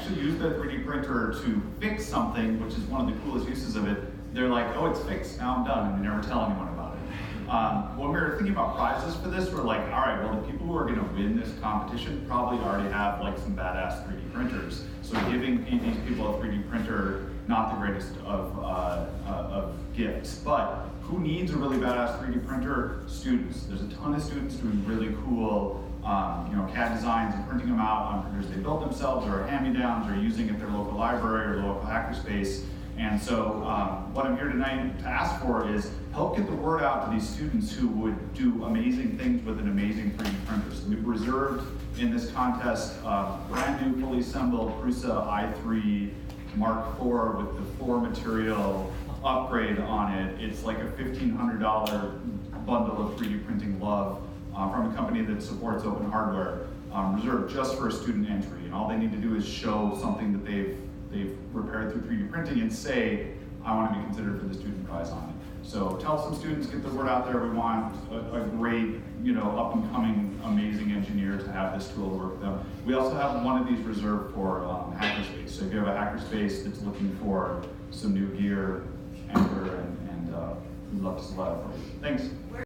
actually use their 3D printer to fix something, which is one of the coolest uses of it. They're like, oh, it's fixed, now I'm done, and they never tell anyone about it. When we were thinking about prizes for this, we're like, all right, well, the people who are gonna win this competition probably already have like some badass 3D printers. So giving these people a 3D printer, not the greatest of gifts, but who needs a really badass 3D printer? Students. There's a ton of students doing really cool CAD designs and printing them out on printers they built themselves or hand-me-downs or using at their local library or local hackerspace. And so what I'm here tonight to ask for is help get the word out to these students who would do amazing things with an amazing 3D printer. So we've reserved in this contest brand new fully assembled Prusa i3 Mark IV with the 4 material upgrade on it. It's like a $1,500 bundle of 3D printing love from a company that supports open hardware, reserved just for student entry. And all they need to do is show something that they've repaired through 3D printing and say, I want to be considered for the student prize on it. So tell some students, get the word out there. We want a great, up and coming, amazing engineer to have this tool to work with them. We also have one of these reserved for hackerspace. So if you have a hackerspace that's looking for some new gear, enter, and we'd love to select it for you. Thanks.